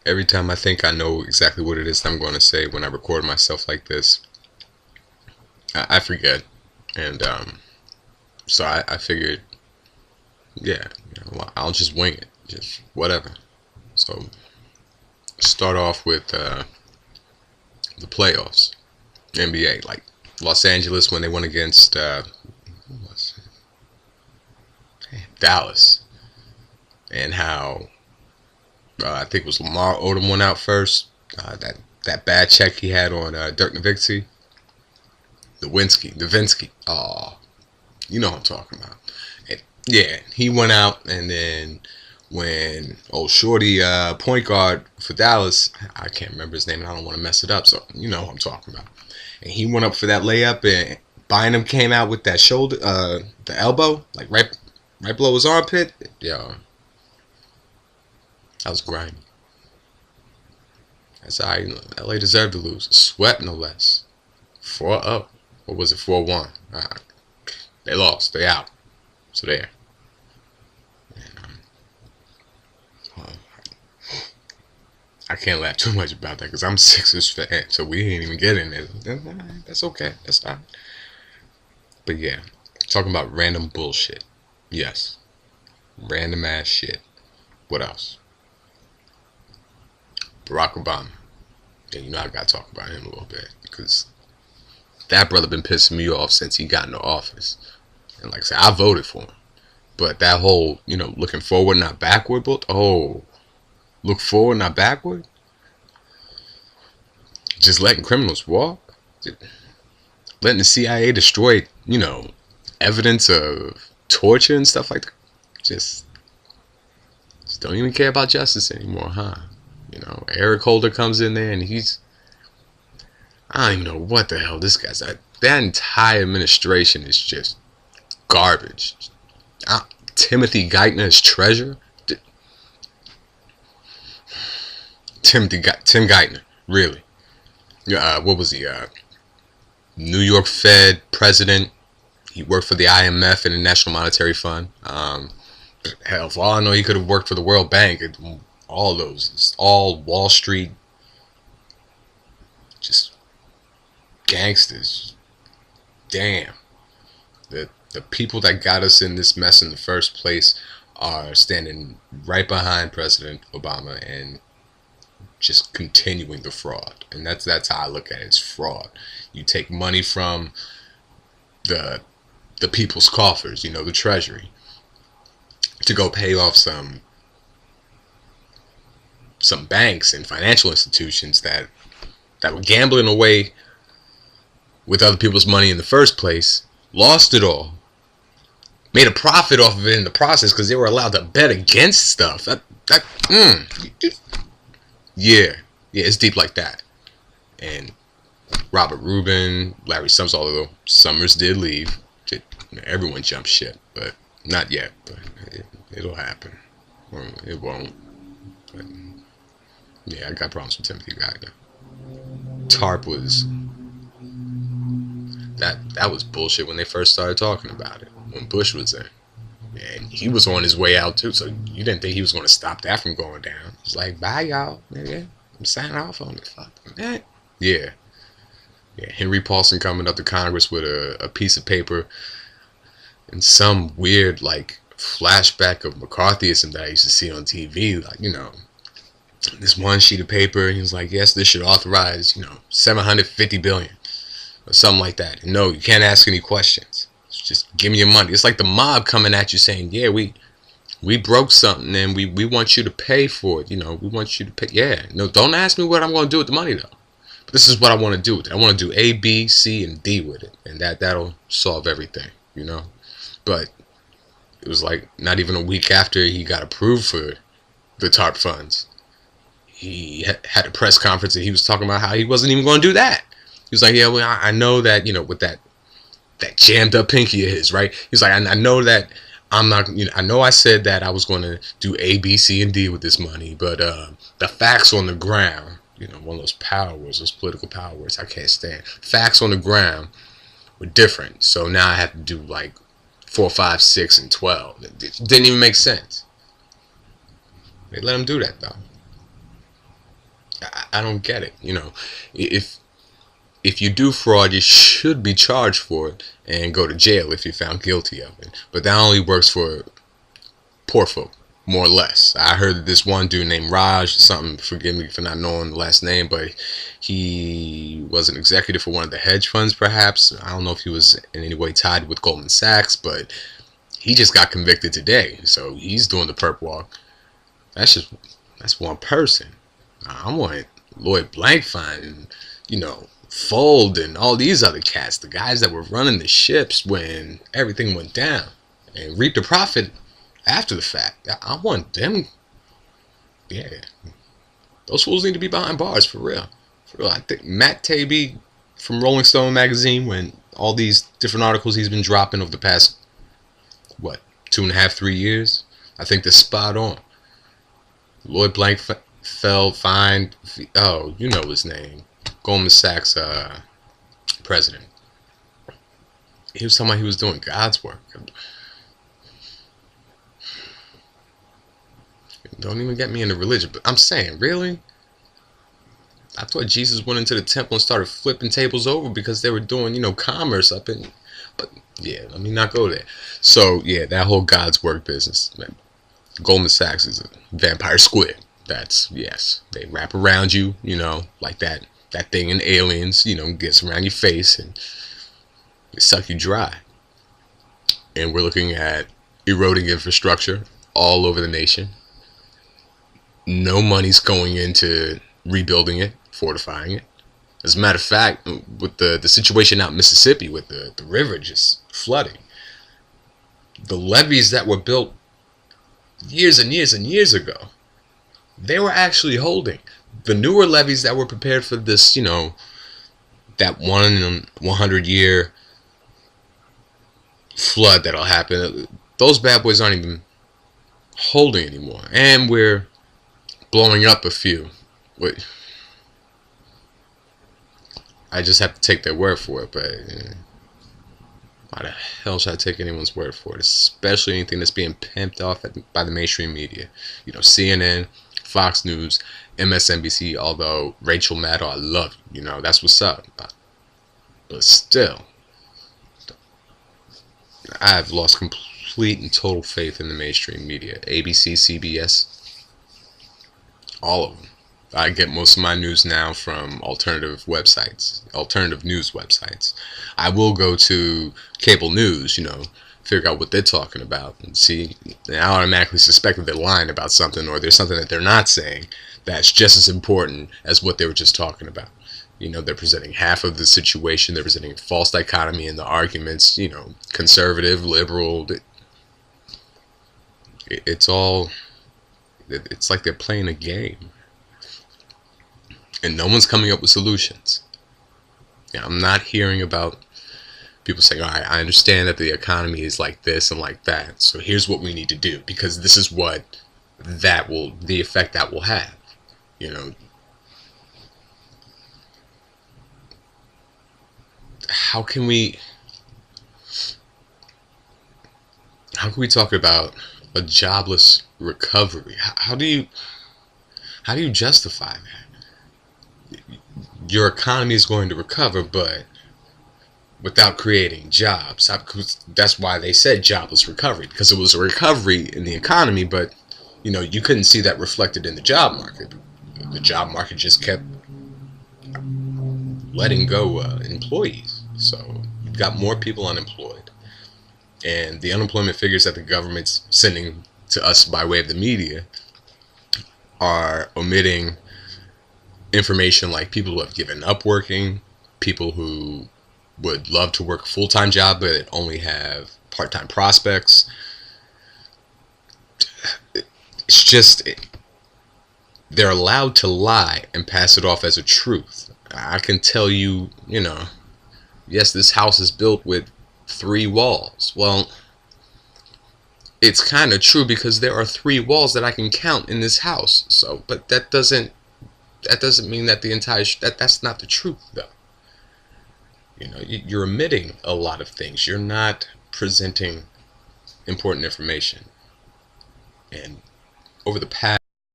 every time I think I know exactly what it is I'm going to say when I record myself like this, I forget. And so I figured, yeah, well, I'll just wing it, just whatever. So start off with the playoffs, NBA, like Los Angeles when they went against Dallas, and how I think it was Lamar Odom went out first. That bad check he had on Dirk Nowitzki, the Vinsky. Oh, you know what I'm talking about. And, yeah, he went out, and then when old Shorty, point guard for Dallas, I can't remember his name, and I don't want to mess it up, so you know what I'm talking about. And he went up for that layup, and Bynum came out with that shoulder, the elbow, like right below his armpit. Yeah, that was grimy. That's all right. LA deserved to lose. Swept no less. 4-0. Or was it 4-1? They lost. They out. So there. And, well, I can't laugh too much about that because I'm a Sixers fan, so we ain't even getting it. That's okay. That's fine. But yeah, talking about random bullshit. Yes. Random ass shit. What else? Barack Obama. Yeah, you know I gotta talk about him a little bit because that brother been pissing me off since he got into office. And like I said, I voted for him. But that whole, looking forward, not backward, but look forward, not backward. Just letting criminals walk. Letting the CIA destroy, evidence of torture and stuff like that. Just don't even care about justice anymore, huh? Eric Holder comes in there and I don't even know what the hell this guy's at. That entire administration is just garbage. Timothy Geithner is treasurer. Tim Geithner, really? What was he? New York Fed president. He worked for the IMF and the National Monetary Fund. Hell, for all I know, he could have worked for the World Bank. All those, it's all Wall Street, just gangsters. Damn. The people that got us in this mess in the first place are standing right behind President Obama and just continuing the fraud. And that's how I look at it. It's fraud. You take money from the people's coffers, the Treasury, to go pay off some banks and financial institutions that were gambling away with other people's money in the first place, lost it all, made a profit off of it in the process because they were allowed to bet against stuff. Yeah, it's deep like that. And Robert Rubin, Larry Summers, although Summers did leave, everyone jumped ship, but not yet. But it'll happen. It won't. But yeah, I got problems with Timothy Geithner. TARP was that was bullshit when they first started talking about it. When Bush was in, and he was on his way out too. So you didn't think he was going to stop that from going down? It's like, bye y'all, yeah, I'm signing off on it. Fuck that. Yeah. Henry Paulson coming up to Congress with a piece of paper and some weird flashback of McCarthyism that I used to see on TV, this one sheet of paper. He was like, yes, this should authorize, $750 billion or something like that. And no, you can't ask any questions. Just give me your money. It's like the mob coming at you saying, yeah, we broke something and we want you to pay for it. We want you to pay. Yeah, no, don't ask me what I'm going to do with the money though. But this is what I want to do with it. I want to do A, B, C, and D with it, and that'll solve everything. But it was like not even a week after he got approved for the TARP funds, he had a press conference and he was talking about how he wasn't even going to do that. He was like, yeah, well, I know that, with that jammed up pinky of his, right? He's like, I know that I'm not, I know I said that I was going to do A, B, C, and D with this money, but the facts on the ground, one of those power words, those political power words I can't stand. Facts on the ground were different. So now I have to do 4, 5, 6, and 12. It didn't even make sense. They let him do that though. I don't get it. If you do fraud, you should be charged for it and go to jail if you're found guilty of it. But that only works for poor folk, more or less. I heard that this one dude named Raj, something, forgive me for not knowing the last name, but he was an executive for one of the hedge funds, perhaps. I don't know if he was in any way tied with Goldman Sachs, but he just got convicted today. So he's doing the perp walk. That's one person. I want Lloyd Blankfein and, Fold and all these other cats, the guys that were running the ships when everything went down and reaped the profit after the fact. I want them. Yeah, those fools need to be behind bars for real. For real. I think Matt Taibbi from Rolling Stone magazine, when all these different articles he's been dropping over the past 2.5, 3 years, I think they're spot on. Lloyd Blankfein, fine. Oh, you know his name. Goldman Sachs president. He was talking about he was doing God's work. Don't even get me into religion, but I'm saying, really? I thought Jesus went into the temple and started flipping tables over because they were doing, commerce up in. But yeah, let me not go there. So yeah, that whole God's work business. Man, Goldman Sachs is a vampire squid. That's, yes, they wrap around you, like that thing in Aliens, gets around your face and they suck you dry. And we're looking at eroding infrastructure all over the nation. No money's going into rebuilding it, fortifying it. As a matter of fact, with the situation out in Mississippi with the river just flooding, the levees that were built years and years and years ago, they were actually holding. The newer levees that were prepared for this, that 1 in 100 year flood that'll happen, those bad boys aren't even holding anymore. And we're blowing up a few. Wait, I just have to take their word for it, but why the hell should I take anyone's word for it? Especially anything that's being pimped off by the mainstream media. CNN, Fox News, MSNBC, although Rachel Maddow, I love you, that's what's up. But still, I've lost complete and total faith in the mainstream media. ABC, CBS, all of them. I get most of my news now from alternative news websites. I will go to cable news, figure out what they're talking about and see. And I automatically suspect that they're lying about something, or there's something that they're not saying that's just as important as what they were just talking about. They're presenting half of the situation. They're presenting a false dichotomy in the arguments, conservative, liberal. It's like they're playing a game. And no one's coming up with solutions. I'm not hearing about people saying, all right, I understand that the economy is like this and like that, so here's what we need to do, because this is what the effect that will have. How can we talk about a jobless recovery? How do you justify that? Your economy is going to recover, but without creating jobs. That's why they said jobless recovery, because it was a recovery in the economy, but you couldn't see that reflected in the job market. The job market just kept letting go employees, so you've got more people unemployed, and the unemployment figures that the government's sending to us by way of the media are omitting information like people who have given up working, people who would love to work a full-time job but only have part-time prospects. It's just, they're allowed to lie and pass it off as a truth. I can tell you, yes, this house is built with 3 walls. Well, it's kind of true because there are 3 walls that I can count in this house. So, but that doesn't mean that that's not the truth, though. You're omitting a lot of things. You're not presenting important information. And over the past